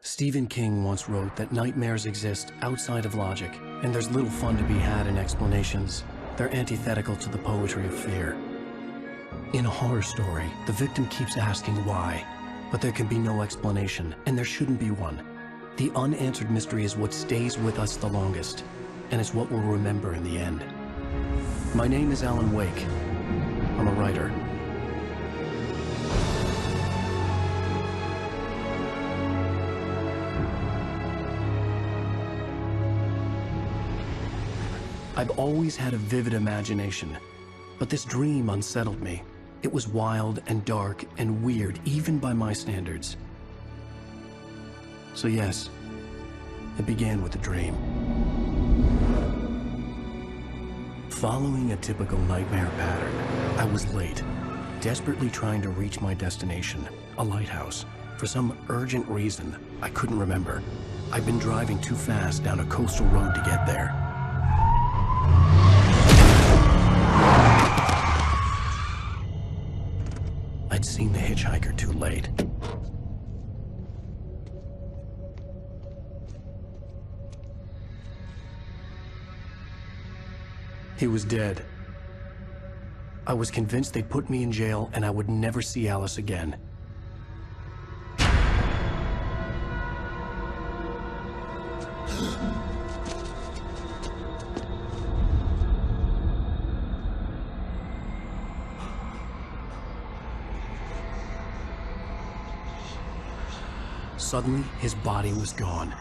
Stephen King once wrote that nightmares exist outside of logic, and there's little fun to be had in explanations. They're antithetical to the poetry of fear. In a horror story, the victim keeps asking why, but there can be no explanation, and there shouldn't be one. The unanswered mystery is what stays with us the longest, and it's what we'll remember in the end. My name is Alan Wake. I'm a writer. I've always had a vivid imagination, but this dream unsettled me. It was wild and dark and weird, even by my standards. So yes, it began with a dream. Following a typical nightmare pattern, I was late, desperately trying to reach my destination, a lighthouse. For some urgent reason, I couldn't remember. I'd been driving too fast down a coastal road to get there. I'd seen the hitchhiker too late. He was dead. I was convinced they'd put me in jail and I would never see Alice again. Suddenly, his body was gone.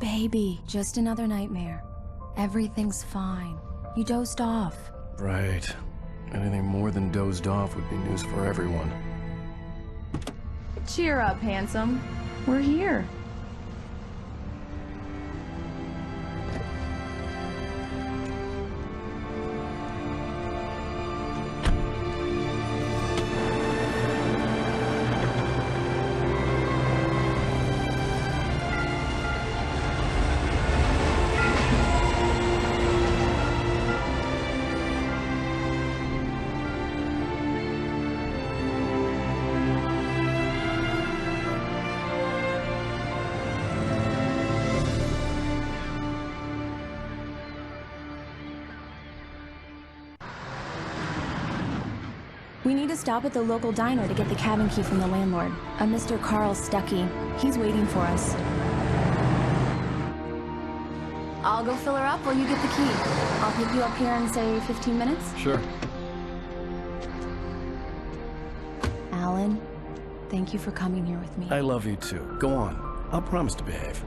Baby, just another nightmare. Everything's fine. You dozed off. Right. Anything more than dozed off would be news for everyone. Cheer up, handsome. We're here. We need to stop at the local diner to get the cabin key from the landlord, a Mr. Carl Stucky. He's waiting for us. I'll go fill her up while you get the key. I'll pick you up here in, say, 15 minutes? Sure. Alan, thank you for coming here with me. I love you too. Go on. I'll promise to behave.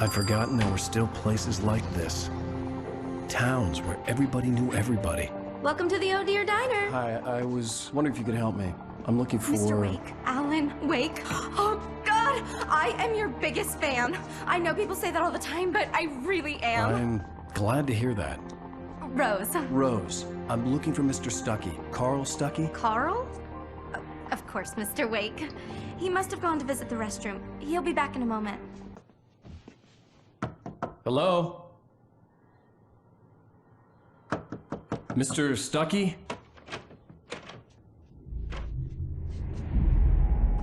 I'd forgotten there were still places like this. Towns where everybody knew everybody. Welcome to the Oh Dear Diner. Hi, I was wondering if you could help me. I'm looking for... Mr. Wake. Alan Wake. Oh, God! I am your biggest fan. I know people say that all the time, but I really am. I'm glad to hear that. Rose. Rose, I'm looking for Mr. Stucky. Carl Stucky? Carl? Of course, Mr. Wake. He must have gone to visit the restroom. He'll be back in a moment. Hello? Mr. Stucky?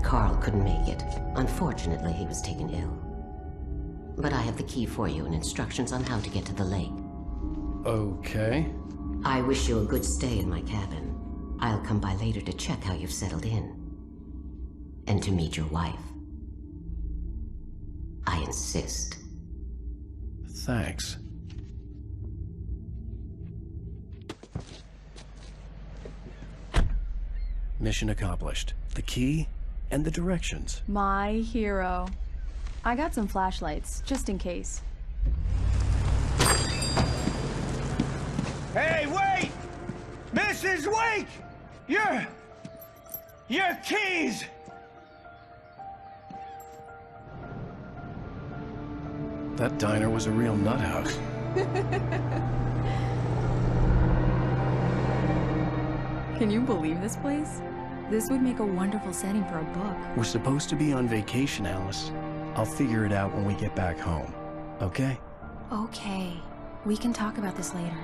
Carl couldn't make it. Unfortunately, he was taken ill. But I have the key for you and instructions on how to get to the lake. Okay. I wish you a good stay in my cabin. I'll come by later to check how you've settled in. And to meet your wife. I insist. Thanks. Mission accomplished. The key and the directions. My hero. I got some flashlights, just in case. Hey, wait! Mrs. Wake! Your keys! That diner was a real nut house. Can you believe this place? This would make a wonderful setting for a book. We're supposed to be on vacation, Alice. I'll figure it out when we get back home. Okay? Okay. We can talk about this later.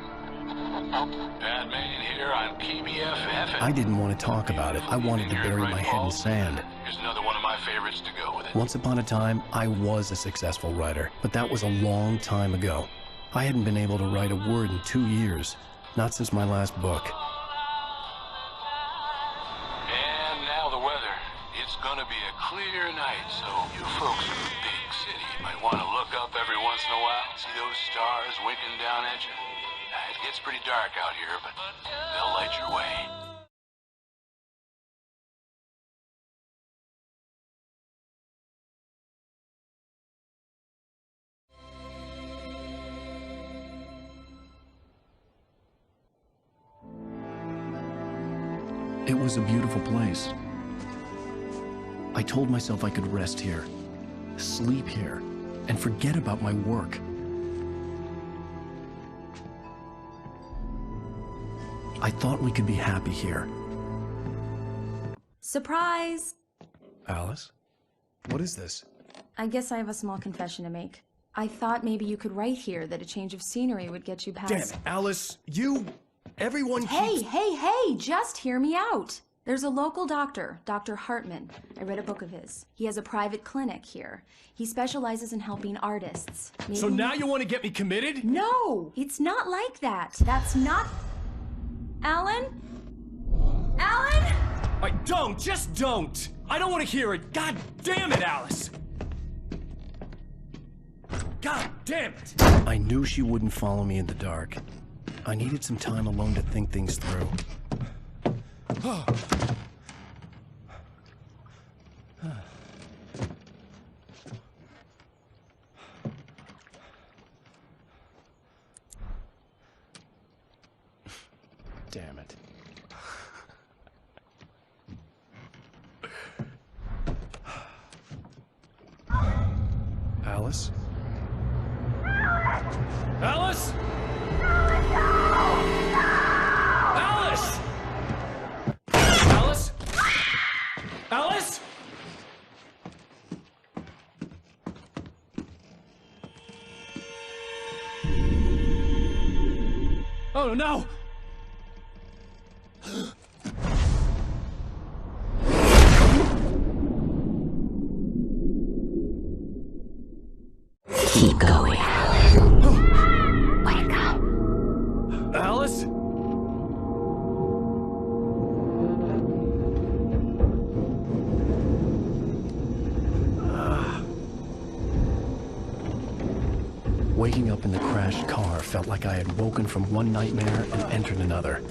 Batman here on KBFF. I didn't want to talk about it. I wanted to bury my head in sand. Here's another one of my favorites to go with it. Once upon a time, I was a successful writer, but that was a long time ago. I hadn't been able to write a word in 2 years. Not since my last book. And now the weather. It's gonna be a clear night, so you folks in the big city might want to look up every once in a while. See those stars winking down at you? It gets pretty dark out here, but they'll light your way. It was a beautiful place. I told myself I could rest here, sleep here, and forget about my work. I thought we could be happy here. Surprise! Alice? What is this? I guess I have a small confession to make. I thought maybe you could write here that a change of scenery would get you past... Damn it, Alice, everyone Hey, hey, just hear me out. There's a local doctor, Dr. Hartman. I read a book of his. He has a private clinic here. He specializes in helping artists. Maybe... So now you want to get me committed? No, it's not like that. That's not... Alan? Alan? Just don't! I don't want to hear it! God damn it, Alice! God damn it! I knew she wouldn't follow me in the dark. I needed some time alone to think things through. Damn it. Alice? Alice? Alice! Alice? Alice? Oh no! Keep going. Wake up. Alice? Waking up in the crashed car felt like I had woken from one nightmare and entered another.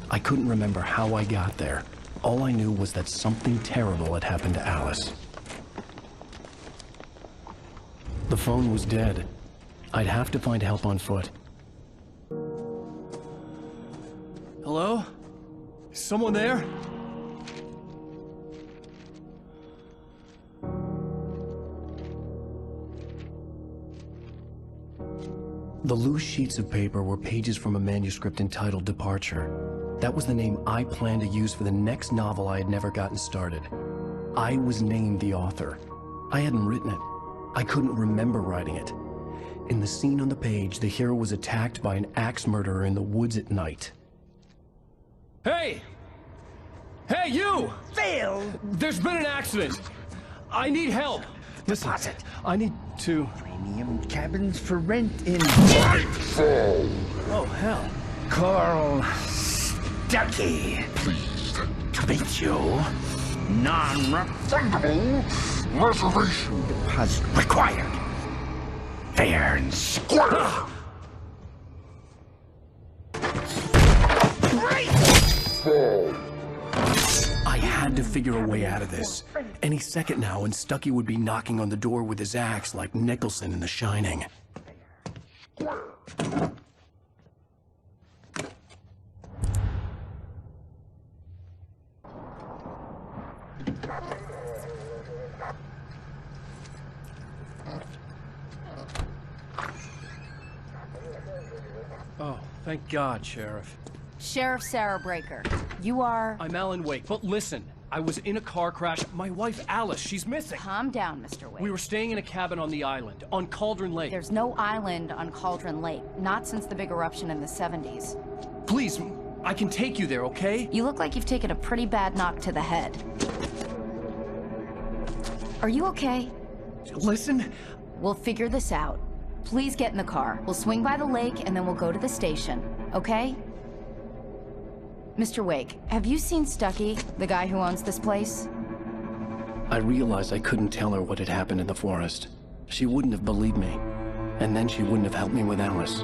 I couldn't remember how I got there. All I knew was that something terrible had happened to Alice. The phone was dead. I'd have to find help on foot. Hello? Is someone there? The loose sheets of paper were pages from a manuscript entitled Departure. That was the name I planned to use for the next novel I had never gotten started. I was named the author. I hadn't written it. I couldn't remember writing it. In the scene on the page, the hero was attacked by an axe murderer in the woods at night. Hey! Hey, you! Phil! There's been an accident. I need help. Listen, Deposit. I need to... Premium cabins for rent in Nightfall. Oh, hell. Carl Stucky. Pleased to meet you. Non-refundable reservation deposit required. Fair and square. Right. had to figure a way out of this. Any second now, and Stucky would be knocking on the door with his axe like Nicholson in The Shining. Oh, thank God, Sheriff. Sheriff Sarah Breaker. You are... I'm Alan Wake, but listen. I was in a car crash. My wife, Alice, she's missing. Calm down, Mr. Wake. We were staying in a cabin on the island, on Cauldron Lake. There's no island on Cauldron Lake. Not since the big eruption in the 70s. Please, I can take you there, okay? You look like you've taken a pretty bad knock to the head. Are you okay? Listen. We'll figure this out. Please get in the car. We'll swing by the lake and then we'll go to the station, okay? Mr. Wake, have you seen Stucky, the guy who owns this place? I realized I couldn't tell her what had happened in the forest. She wouldn't have believed me. And then she wouldn't have helped me with Alice.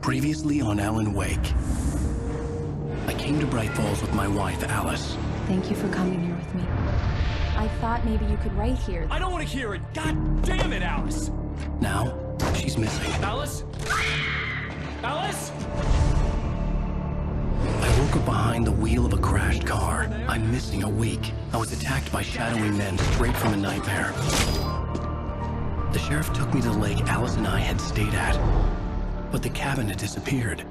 Previously on Alan Wake. I came to Bright Falls with my wife, Alice. Thank you for coming here with me. I thought maybe you could write here. I don't want to hear it. God damn it, Alice. Now, she's missing. Alice? Alice? I woke up behind the wheel of a crashed car. I'm missing a week. I was attacked by shadowy men straight from a nightmare. The sheriff took me to the lake Alice and I had stayed at. But the cabin had disappeared.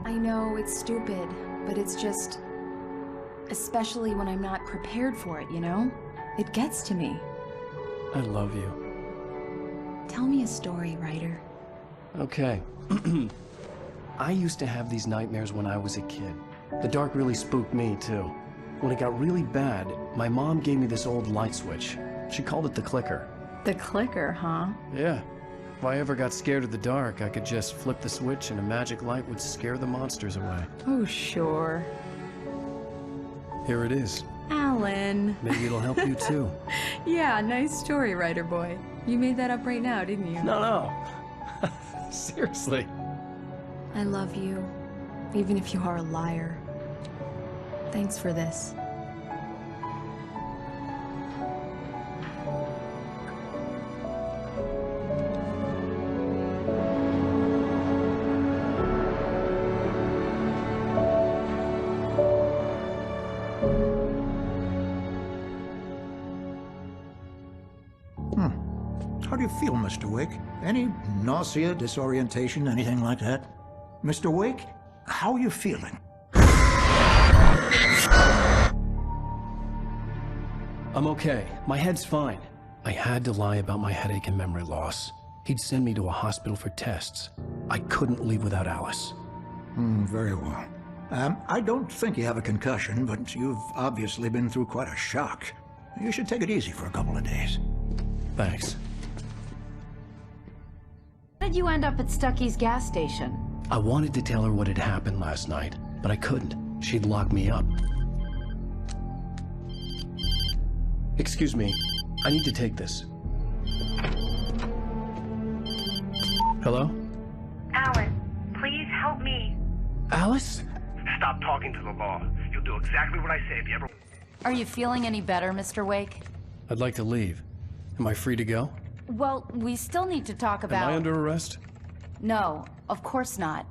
I know it's stupid, but it's just... especially when I'm not prepared for it, you know? It gets to me. I love you. Tell me a story, writer. Okay. I used to have these nightmares when I was a kid. The dark really spooked me, too. When it got really bad, my mom gave me this old light switch. She called it the clicker. The clicker, huh? Yeah. If I ever got scared of the dark, I could just flip the switch and a magic light would scare the monsters away. Oh, sure. Here it is. Alan. Maybe it'll help you, too. Yeah, nice story, writer boy. You made that up right now, didn't you? No. Seriously. I love you, even if you are a liar. Thanks for this. How do you feel, Mr. Wake? Any nausea, disorientation, anything like that? Mr. Wake, how are you feeling? I'm okay. My head's fine. I had to lie about my headache and memory loss. He'd send me to a hospital for tests. I couldn't leave without Alice. Very well. I don't think you have a concussion, but you've obviously been through quite a shock. You should take it easy for a couple of days. Thanks. How did you end up at Stucky's gas station? I wanted to tell her what had happened last night, but I couldn't. She'd lock me up. Excuse me. I need to take this. Hello? Alan, please help me. Alice? Stop talking to the law. You'll do exactly what I say if you ever... Are you feeling any better, Mr. Wake? I'd like to leave. Am I free to go? Well, we still need to talk about... Am I under arrest? No, of course not.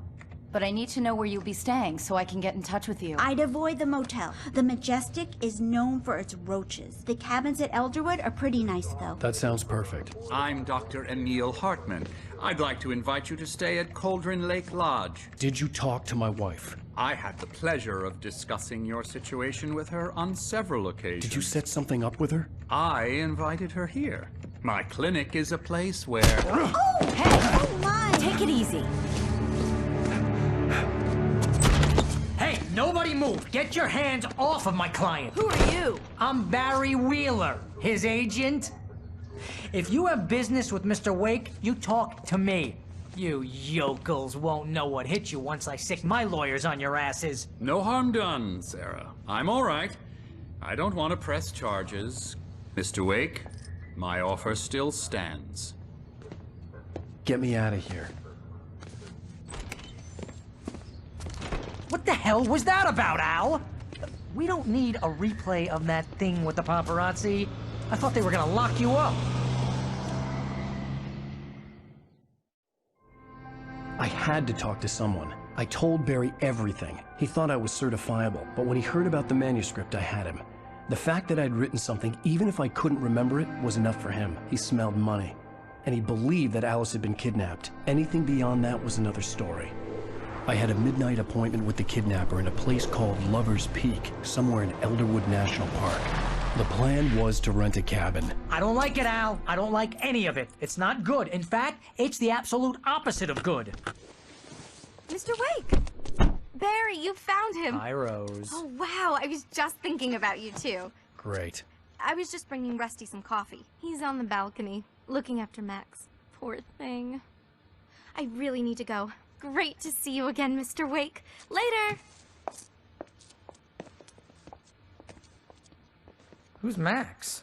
But I need to know where you'll be staying so I can get in touch with you. I'd avoid the motel. The Majestic is known for its roaches. The cabins at Elderwood are pretty nice, though. That sounds perfect. I'm Dr. Emil Hartman. I'd like to invite you to stay at Cauldron Lake Lodge. Did you talk to my wife? I had the pleasure of discussing your situation with her on several occasions. Did you set something up with her? I invited her here. My clinic is a place where... Oh! Hey! Oh, my! Take it easy. Hey, nobody move! Get your hands off of my client! Who are you? I'm Barry Wheeler, his agent. If you have business with Mr. Wake, you talk to me. You yokels won't know what hit you once I sick my lawyers on your asses. No harm done, Sarah. I'm all right. I don't want to press charges. Mr. Wake, my offer still stands. Get me out of here. What the hell was that about, Al? We don't need a replay of that thing with the paparazzi. I thought they were gonna lock you up. I had to talk to someone. I told Barry everything. He thought I was certifiable, but when he heard about the manuscript, I had him. The fact that I'd written something, even if I couldn't remember it, was enough for him. He smelled money. And he believed that Alice had been kidnapped. Anything beyond that was another story. I had a midnight appointment with the kidnapper in a place called Lover's Peak, somewhere in Elderwood National Park. The plan was to rent a cabin. I don't like it, Al. I don't like any of it. It's not good. In fact, it's the absolute opposite of good. Mr. Wake! Barry, you found him! Hi, Rose. Oh, wow. I was just thinking about you, too. Great. I was just bringing Rusty some coffee. He's on the balcony, looking after Max. Poor thing. I really need to go. Great to see you again, Mr. Wake. Later! Who's Max?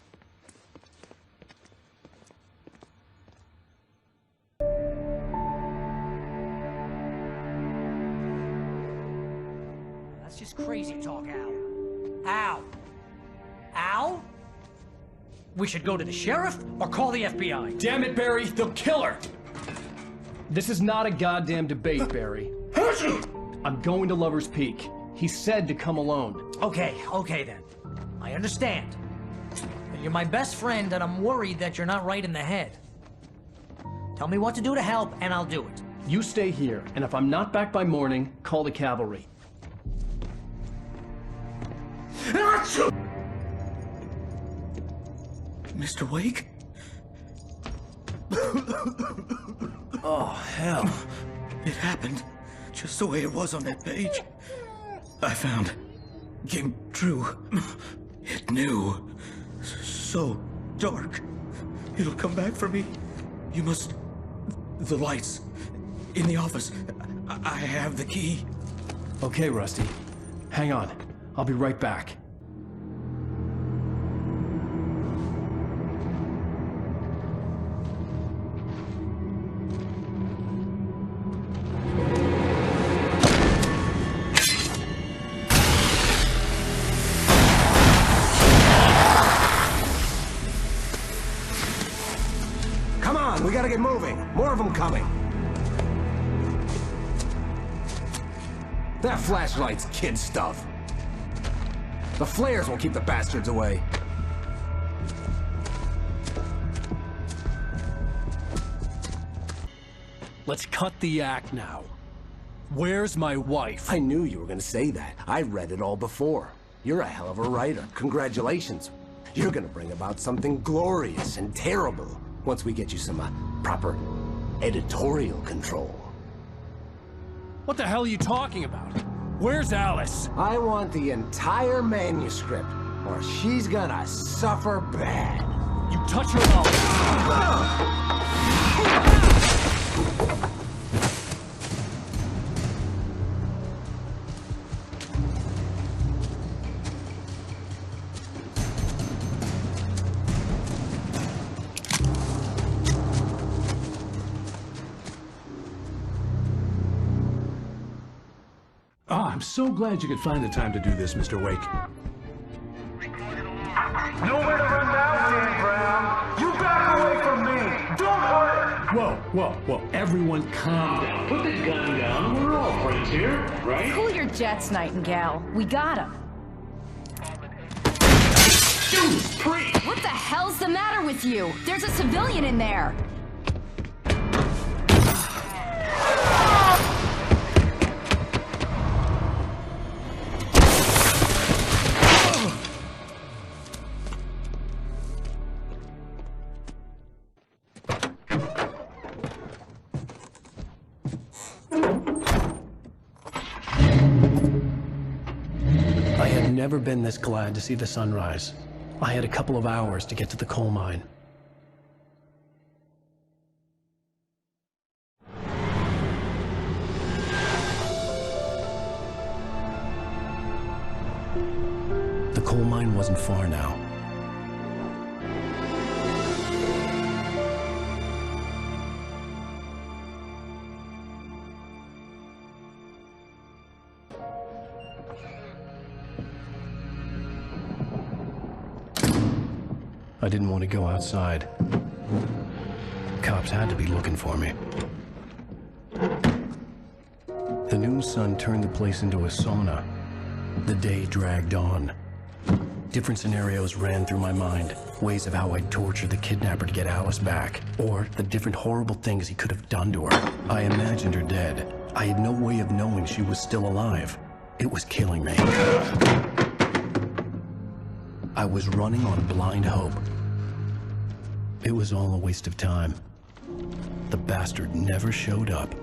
That's just crazy talk, Al. Al! Al? We should go to the sheriff or call the FBI. Damn it, Barry, they'll kill her! This is not a goddamn debate, Barry. I'm going to Lover's Peak. He said to come alone. Okay then. I understand. But you're my best friend, and I'm worried that you're not right in the head. Tell me what to do to help, and I'll do it. You stay here, and if I'm not back by morning, call the cavalry. Mr. Wake? Oh, hell. It happened just the way it was on that page. I found. Came true. It knew. So dark. It'll come back for me. You must... The lights. In the office. I have the key. Okay, Rusty. Hang on. I'll be right back. We gotta get moving. More of them coming. That flashlight's kid stuff. The flares will keep the bastards away. Let's cut the act now. Where's my wife? I knew you were gonna say that. I read it all before. You're a hell of a writer. Congratulations. You're gonna bring about something glorious and terrible once we get you some proper editorial control. What the hell are you talking about? Where's Alice? I want the entire manuscript, or she's gonna suffer bad. You touch her mouth. I'm so glad you could find the time to do this, Mr. Wake. Nowhere to run now, Dan Brown. You back away from me. Don't hurt. Whoa. Everyone calm down. Put the gun down. We're all friends here, right? Cool your jets, Nightingale. We got him. Judas Priest! What the hell's the matter with you? There's a civilian in there. Never been this glad to see the sunrise. I had a couple of hours to get to the coal mine. The coal mine wasn't far now. I didn't want to go outside. Cops had to be looking for me. The noon sun turned the place into a sauna. The day dragged on. Different scenarios ran through my mind. Ways of how I'd torture the kidnapper to get Alice back. Or the different horrible things he could have done to her. I imagined her dead. I had no way of knowing she was still alive. It was killing me. I was running on blind hope. It was all a waste of time. The bastard never showed up.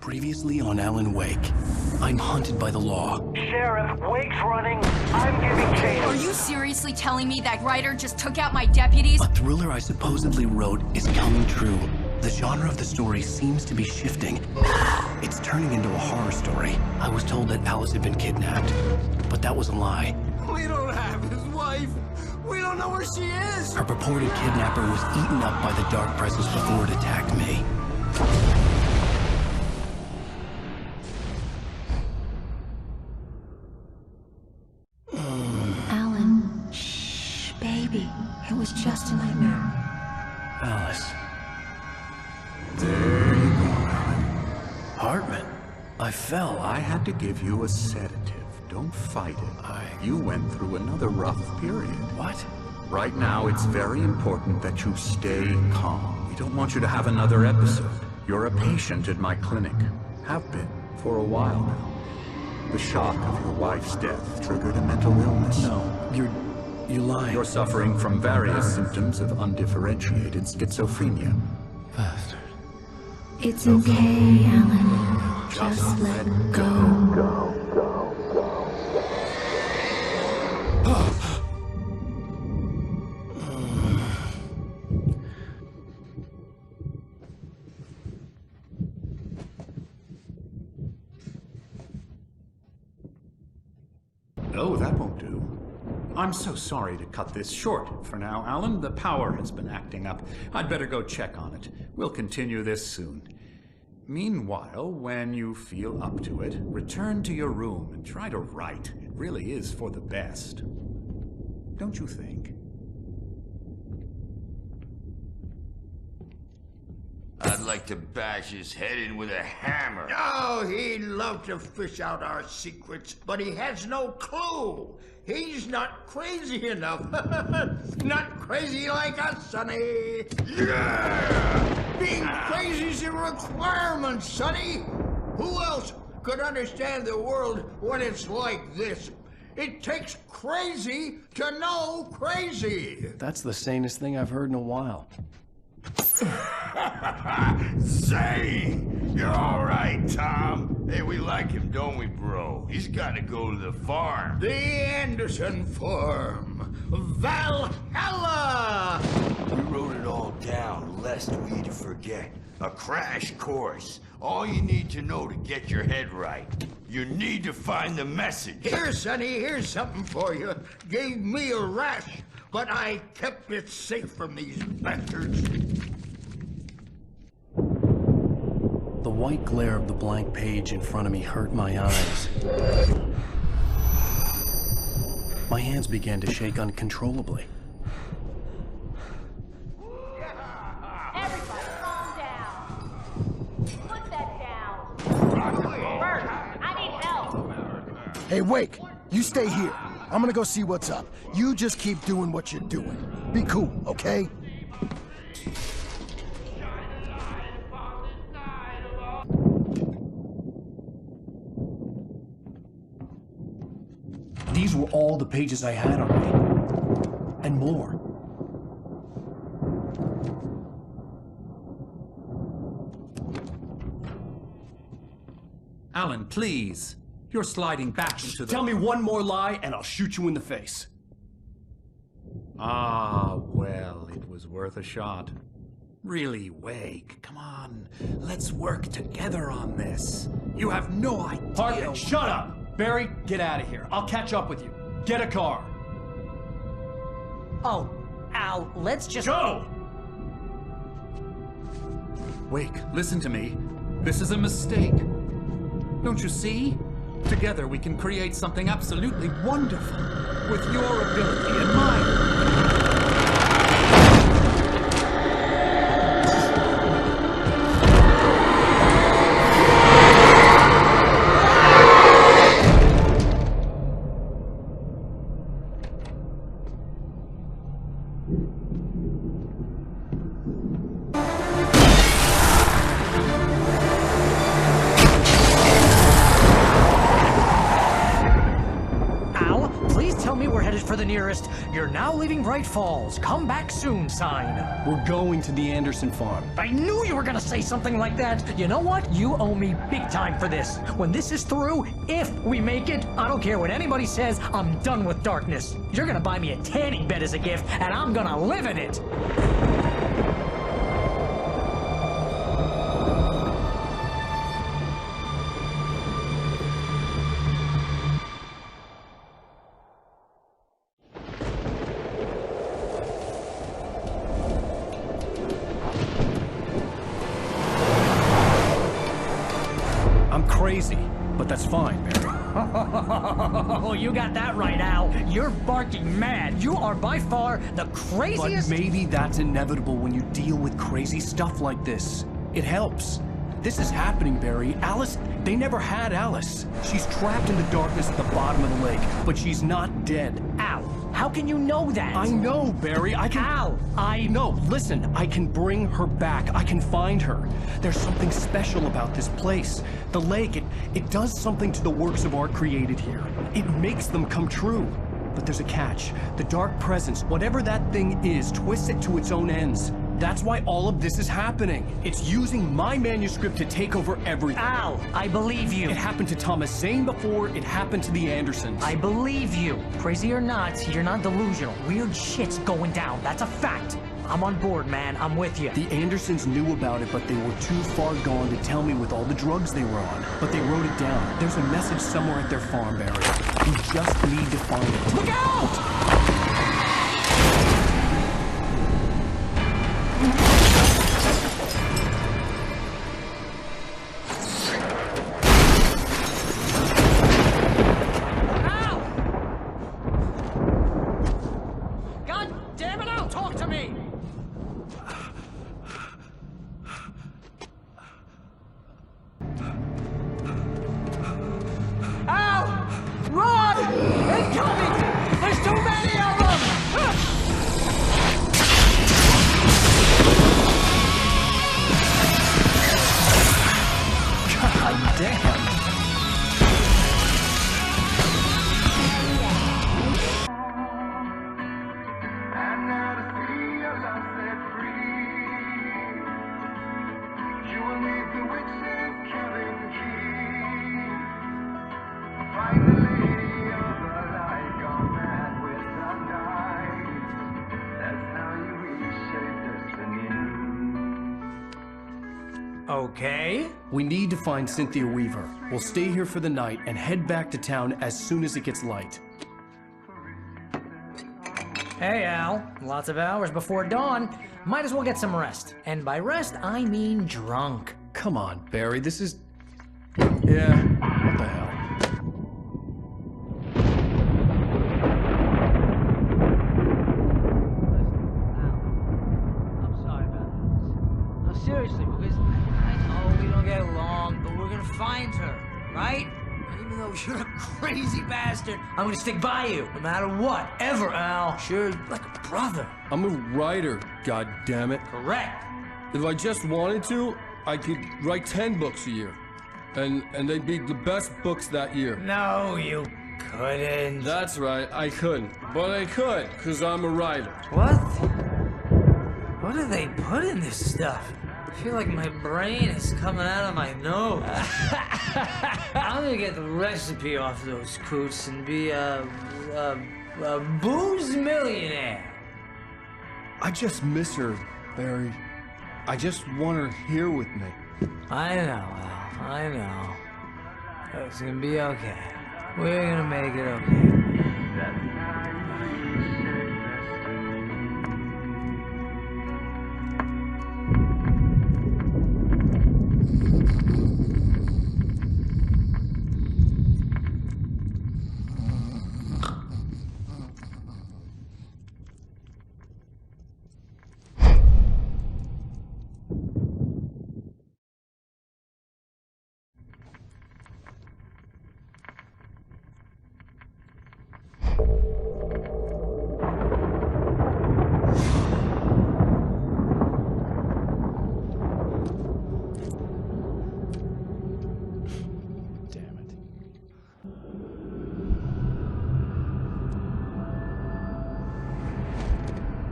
Previously on Alan Wake, I'm hunted by the law. Sheriff, Wake's running. I'm giving chase. Are you seriously telling me that writer just took out my deputies? A thriller I supposedly wrote is coming true. The genre of the story seems to be shifting. It's turning into a horror story. I was told that Alice had been kidnapped, but that was a lie. We don't have his wife. We don't know where she is. Her purported kidnapper was eaten up by the dark presence before it attacked me. Alan, shh, baby. It was just a nightmare. Alice. There you go, Alan. Hartman. I fell. I had to give you a sedative. Don't fight it. You went through another rough period. What? Right now, it's very important that you stay calm. We don't want you to have another episode. You're a patient at my clinic. Have been for a while now. The shock of your wife's death triggered a mental illness. No, you're lying. You're suffering from various symptoms of undifferentiated schizophrenia. Bastard. It's okay, Alan. Just let go. No, that won't do. I'm so sorry to cut this short for now, Alan. The power has been acting up. I'd better go check on it. We'll continue this soon. Meanwhile, when you feel up to it, return to your room and try to write. It really is for the best. Don't you think? I'd like to bash his head in with a hammer. Oh, he'd love to fish out our secrets, but he has no clue. He's not crazy enough. Not crazy like us, Sonny. Yeah! Being crazy's a requirement, Sonny. Who else could understand the world when it's like this? It takes crazy to know crazy. That's the sanest thing I've heard in a while. Say, you're all right, Tom. Hey, we like him, don't we, bro? He's got to go to the farm. The Anderson farm. Valhalla! We wrote it all down, lest we forget. A crash course. All you need to know to get your head right. You need to find the message. Here, Sonny, here's something for you. Gave me a rash, but I kept it safe from these bastards. The white glare of the blank page in front of me hurt my eyes. My hands began to shake uncontrollably. Everybody, calm down. Put that down. Bert, I need help. Hey, Wake, you stay here. I'm gonna go see what's up. You just keep doing what you're doing. Be cool, okay? These were all the pages I had on me. And more. Alan, please. You're sliding back into the... Tell me one more lie and I'll shoot you in the face. Ah, well, it was worth a shot. Really, Wake, come on. Let's work together on this. You have no idea... Hartman, shut up! Barry, get out of here. I'll catch up with you. Get a car. Oh, Al, let's just... Go! Wake, listen to me. This is a mistake. Don't you see? Together we can create something absolutely wonderful. With your ability and mine. You're now leaving Bright Falls. Come back soon sign. We're going to the Anderson farm. I knew you were gonna say something like that. You know what? You owe me big time for this. When this is through, if we make it, I don't care what anybody says, I'm done with darkness. You're gonna buy me a tanning bed as a gift, and I'm gonna live in it. Crazy, but that's fine, Barry. Oh, you got that right, Al. You're barking mad. You are by far the craziest... But maybe that's inevitable when you deal with crazy stuff like this. It helps. This is happening, Barry. Alice, they never had Alice. She's trapped in the darkness at the bottom of the lake, but she's not dead. Al, how can you know that? I know, Barry. I can... Al, No, listen. I can bring her back. I can find her. There's something special about this place. The lake, it does something to the works of art created here. It makes them come true. But there's a catch. The dark presence, whatever that thing is, twists it to its own ends. That's why all of this is happening. It's using my manuscript to take over everything. Al, I believe you. It happened to Thomas Zane before, it happened to the Andersons. I believe you. Crazy or not, you're not delusional. Weird shit's going down. That's a fact. I'm on board, man. I'm with you. The Andersons knew about it, but they were too far gone to tell me with all the drugs they were on. But they wrote it down. There's a message somewhere at their farm, Barry. We just need to find it. Look out! Okay. We need to find Cynthia Weaver. We'll stay here for the night and head back to town as soon as it gets light. Hey, Al. Lots of hours before dawn. Might as well get some rest. And by rest, I mean drunk. Come on, Barry. This is... Yeah, what the hell? Seriously, because I know we don't get along, but we're gonna find her, right? And even though you're a crazy bastard, I'm gonna stick by you, no matter what, ever, Al. Sure, like a brother. I'm a writer, goddammit. Correct. If I just wanted to, I could write 10 books a year. And they'd be the best books that year. No, you couldn't. That's right, I couldn't. But I could, because I'm a writer. What? What do they put in this stuff? I feel like my brain is coming out of my nose. I'm gonna get the recipe off those coots and be a booze millionaire. I just miss her, Barry. I just want her here with me. I know, Al. I know. It's gonna be okay. We're gonna make it okay.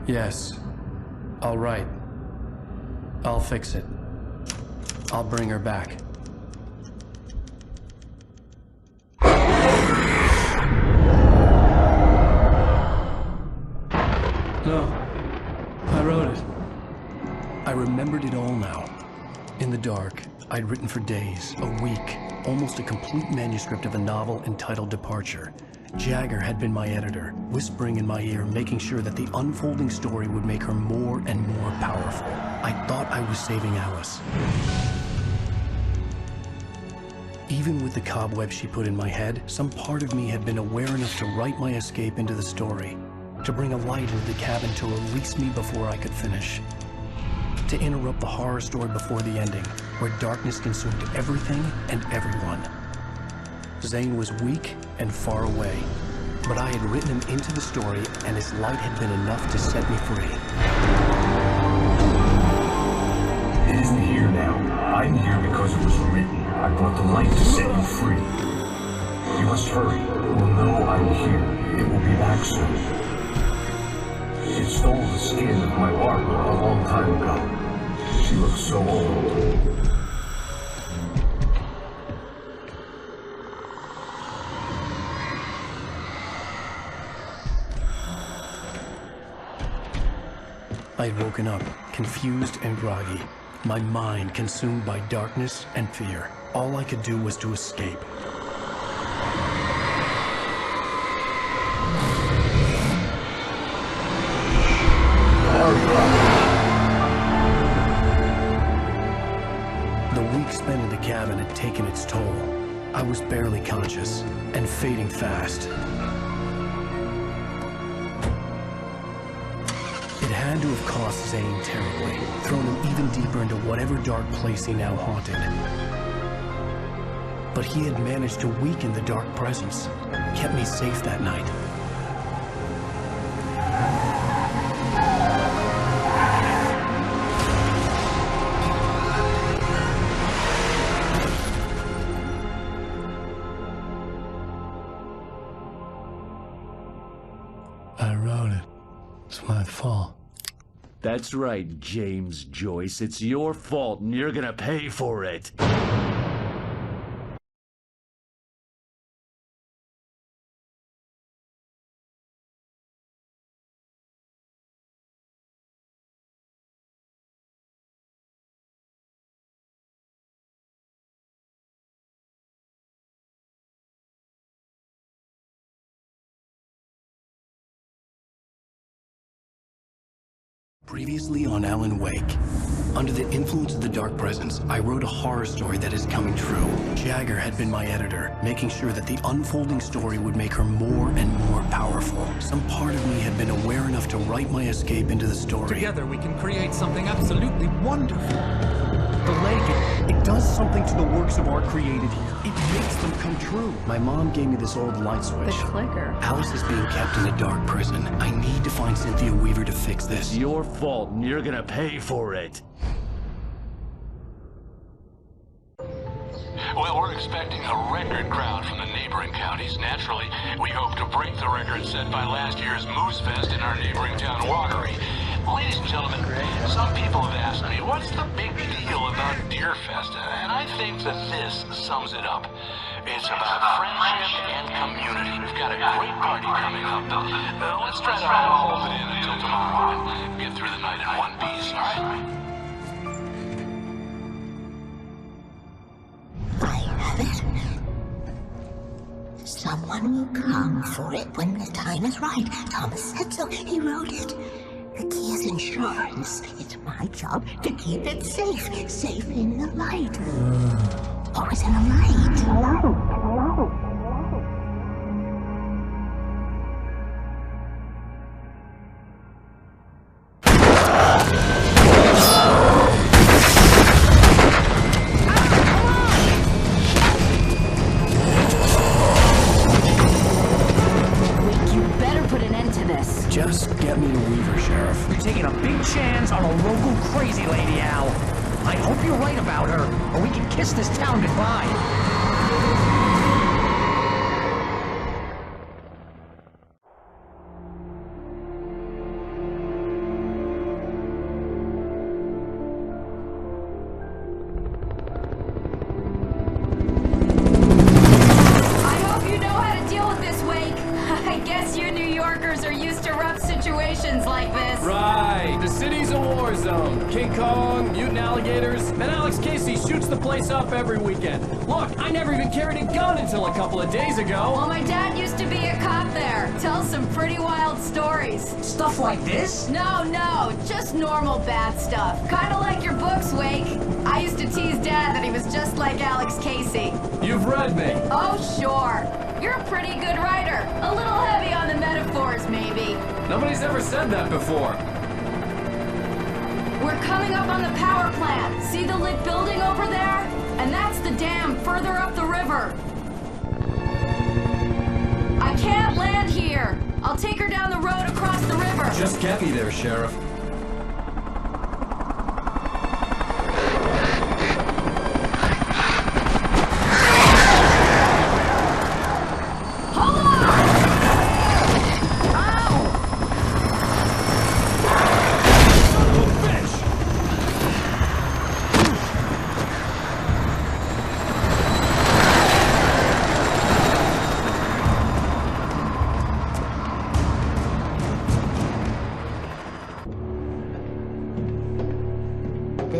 Yes. All right. I'll fix it. I'll bring her back. No. I wrote it. I remembered it all now. In the dark, I'd written for days, a week, almost a complete manuscript of a novel entitled Departure. Jagger had been my editor, whispering in my ear, making sure that the unfolding story would make her more and more powerful. I thought I was saving Alice. Even with the cobweb she put in my head, some part of me had been aware enough to write my escape into the story, to bring a light into the cabin to release me before I could finish, to interrupt the horror story before the ending, where darkness consumed everything and everyone. Zane was weak and far away, but I had written him into the story, and his light had been enough to set me free. It isn't here now. I'm here because it was written. I brought the light to set you free. You must hurry. It will know I'm here. It will be back soon. It stole the skin of my Barbara a long time ago. She looks so old. I had woken up, confused and groggy, my mind consumed by darkness and fear. All I could do was to escape. The week spent in the cabin had taken its toll. I was barely conscious and fading fast. It had to have cost Zane terribly, thrown him even deeper into whatever dark place he now haunted. But he had managed to weaken the dark presence, kept me safe that night. I wrote it. It's my fault. That's right, James Joyce. It's your fault, and you're gonna pay for it. Previously on Alan Wake. Under the influence of the dark presence, I wrote a horror story that is coming true. Jagger had been my editor, making sure that the unfolding story would make her more and more powerful. Some part of me had been aware enough to write my escape into the story. Together we can create something absolutely wonderful. The lake, it does something to the works of art created here. It makes them come true. My mom gave me this old light switch. The clicker. Alice is being kept in a dark prison. I need to find Cynthia Weaver to fix this. It's your fault, and you're gonna pay for it. Well, we're expecting a record crowd from the neighboring counties. Naturally, we hope to break the record set by last year's Moose Fest in our neighboring town, Watery. Ladies and gentlemen, some people have asked me, what's the big deal about Deer Fest? And I think that this sums it up. It's about friendship and community. We've got a great party coming up, but let's try to hold it in until tomorrow and get through the night in one piece, all right? I have it. Someone will come for it when the time is right. Thomas said so. He wrote it. The key is insurance. It's my job to keep it safe. Safe in the light. Always in the light. Hello. Just get me to Weaver, Sheriff. You're taking a big chance on a local crazy lady, Al. I hope you're right about her, or we can kiss this town goodbye. Like this. Right, the city's a war zone. King Kong, mutant alligators, and Alex Casey shoots the place up every weekend. Look, I never even carried a gun until a couple of days ago. Well, my dad used to be a cop there. Tells some pretty wild stories. Stuff like this? No, just normal bad stuff. Kinda like your books, Wake. I used to tease Dad that he was just like Alex Casey. You've read me. Oh, sure. You're a pretty good writer. A little heavy on the metaphors, maybe. Nobody's ever said that before. We're coming up on the power plant. See the lit building over there? And that's the dam further up the river. I can't land here. I'll take her down the road across the river. Just get me there, Sheriff.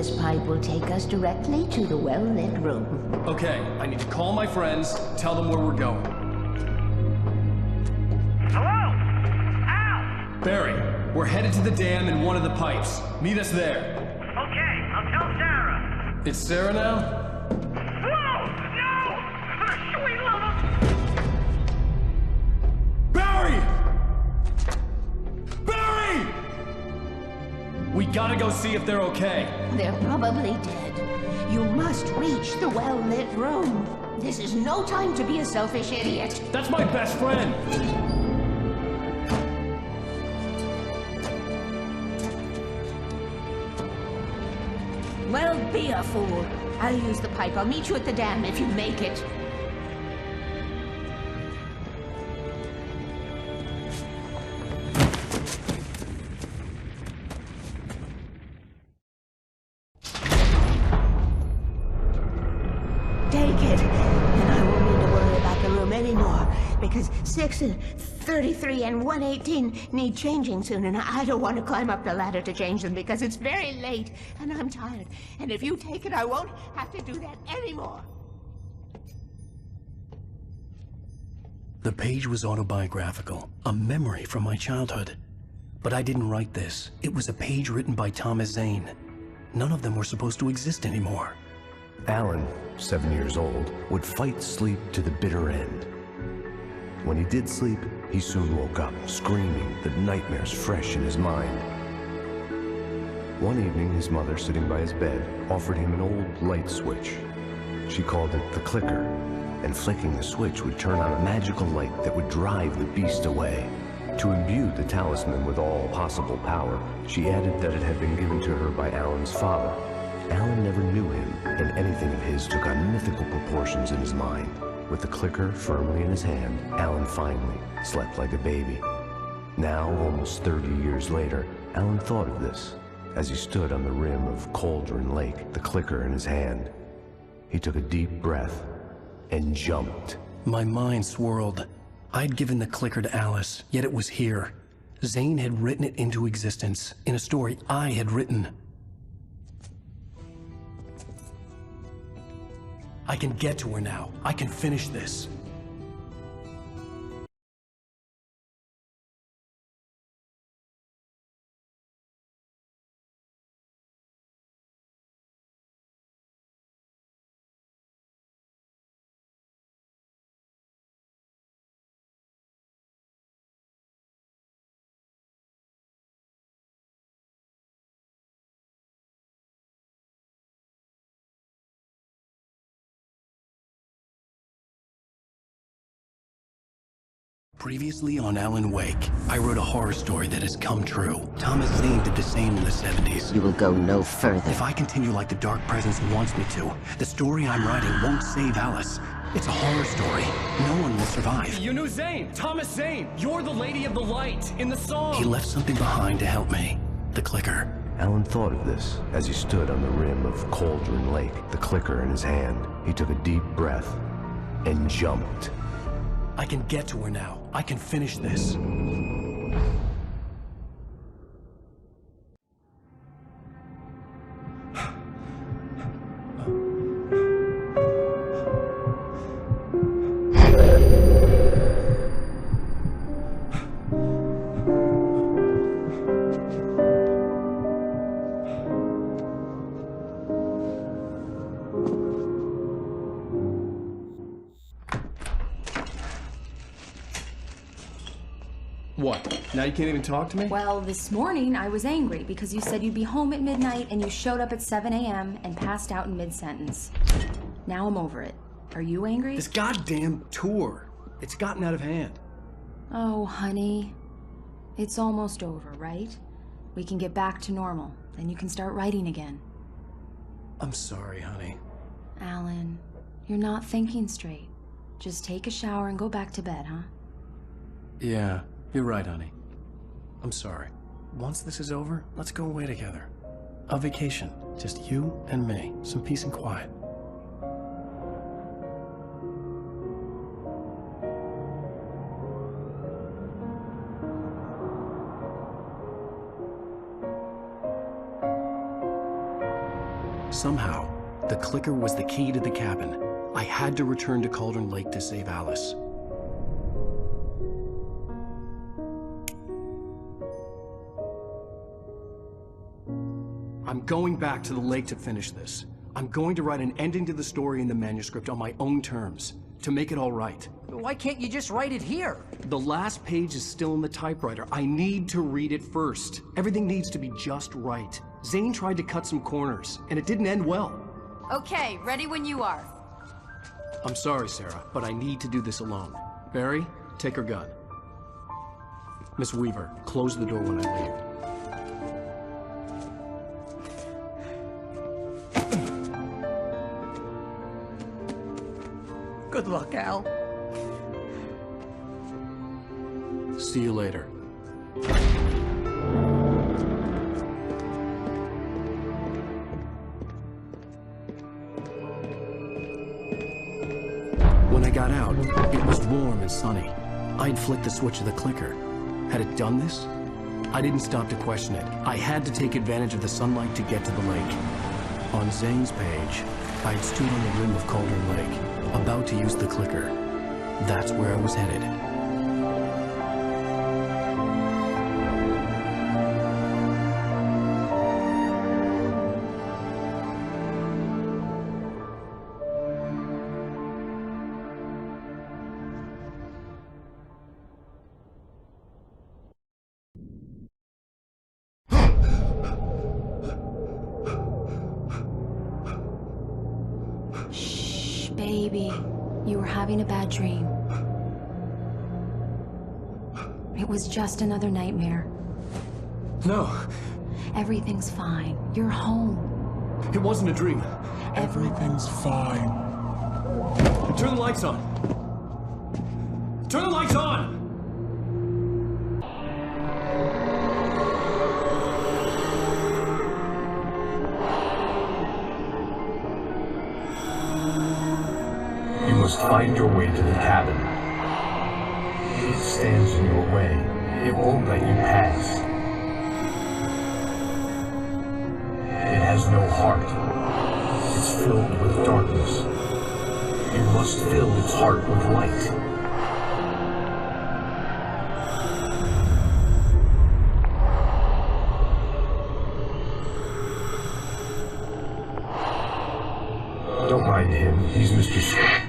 This pipe will take us directly to the well-lit room. Okay, I need to call my friends, tell them where we're going. Hello? Al! Barry, we're headed to the dam in one of the pipes. Meet us there. Okay, I'll tell Sarah. It's Sarah now? Whoa! No! For the sweet love of... Barry! Barry! We gotta go see if they're okay. They're probably dead. You must reach the well-lit room. This is no time to be a selfish idiot. That's my best friend! Well, be a fool. I'll use the pipe. I'll meet you at the dam if you make it. Take it, and I won't need to worry about the room anymore, because 6 and 33 and 118 need changing soon, and I don't want to climb up the ladder to change them because it's very late, and I'm tired. And if you take it, I won't have to do that anymore. The page was autobiographical, a memory from my childhood. But I didn't write this. It was a page written by Thomas Zane. None of them were supposed to exist anymore. Alan, 7 years old, would fight sleep to the bitter end. When he did sleep, he soon woke up, screaming, the nightmares fresh in his mind. One evening, his mother, sitting by his bed, offered him an old light switch. She called it the clicker, and flicking the switch would turn on a magical light that would drive the beast away. To imbue the talisman with all possible power, she added that it had been given to her by Alan's father. Alan never knew him, and anything of his took on mythical proportions in his mind. With the clicker firmly in his hand, Alan finally slept like a baby. Now, almost 30 years later, Alan thought of this as he stood on the rim of Cauldron Lake, the clicker in his hand. He took a deep breath and jumped. My mind swirled. I'd given the clicker to Alice, yet it was here. Zane had written it into existence in a story I had written. I can get to her now. I can finish this. Previously on Alan Wake, I wrote a horror story that has come true. Thomas Zane did the same in the 70s. You will go no further. If I continue like the Dark Presence wants me to, the story I'm writing won't save Alice. It's a horror story. No one will survive. You knew Zane! Thomas Zane! You're the Lady of the Light in the song! He left something behind to help me. The clicker. Alan thought of this as he stood on the rim of Cauldron Lake, the clicker in his hand. He took a deep breath and jumped. I can get to her now. I can finish this. What? Now you can't even talk to me? Well, this morning I was angry because you said you'd be home at midnight and you showed up at 7 a.m. and passed out in mid-sentence. Now I'm over it. Are you angry? This goddamn tour. It's gotten out of hand. Oh, honey. It's almost over, right? We can get back to normal. Then you can start writing again. I'm sorry, honey. Alan, you're not thinking straight. Just take a shower and go back to bed, huh? Yeah, you're right, honey. I'm sorry. Once this is over, let's go away together. A vacation. Just you and me. Some peace and quiet. Somehow, the clicker was the key to the cabin. I had to return to Cauldron Lake to save Alice. I'm going back to the lake to finish this. I'm going to write an ending to the story in the manuscript on my own terms, to make it all right. Why can't you just write it here? The last page is still in the typewriter. I need to read it first. Everything needs to be just right. Zane tried to cut some corners, and it didn't end well. Okay, ready when you are. I'm sorry, Sarah, but I need to do this alone. Barry, take her gun. Miss Weaver, close the door when I leave. Good luck, Al. See you later. When I got out, it was warm and sunny. I'd flicked the switch of the clicker. Had it done this? I didn't stop to question it. I had to take advantage of the sunlight to get to the lake. On Zane's page, I'd stood on the rim of Cauldron Lake, about to use the clicker. That's where I was headed. Baby, you were having a bad dream. It was just another nightmare. No. Everything's fine. You're home. It wasn't a dream. Everything's fine. Turn the lights on. Turn the lights on! You must find your way to the cabin. It stands in your way. It won't let you pass. It has no heart. It's filled with darkness. You must fill its heart with light. Don't mind him. He's Mr. Scott.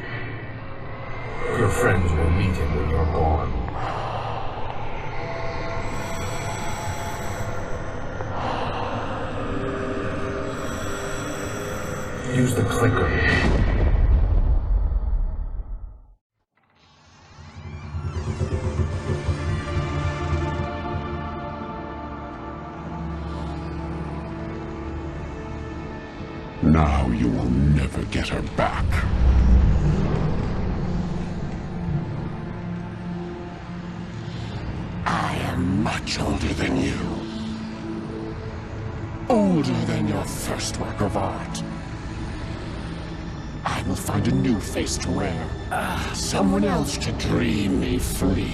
Your friends will meet him when you're gone. Use the clicker. Now you will never get her back. I am much older than you. Older than your first work of art. I will find a new face to wear. Someone else to dream me free.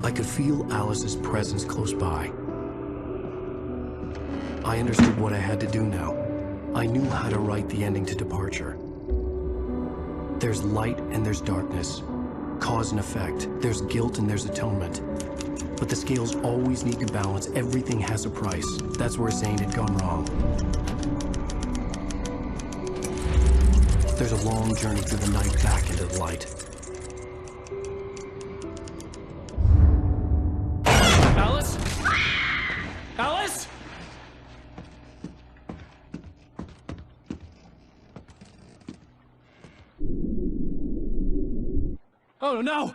I could feel Alice's presence close by. I understood what I had to do now. I knew how to write the ending to Departure. There's light and there's darkness. Cause and effect. There's guilt and there's atonement. But the scales always need to balance. Everything has a price. That's where Zane had gone wrong. There's a long journey through the night back into the light. Alice? Oh no!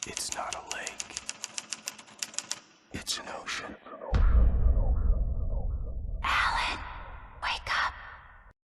It's not a lake. It's an ocean.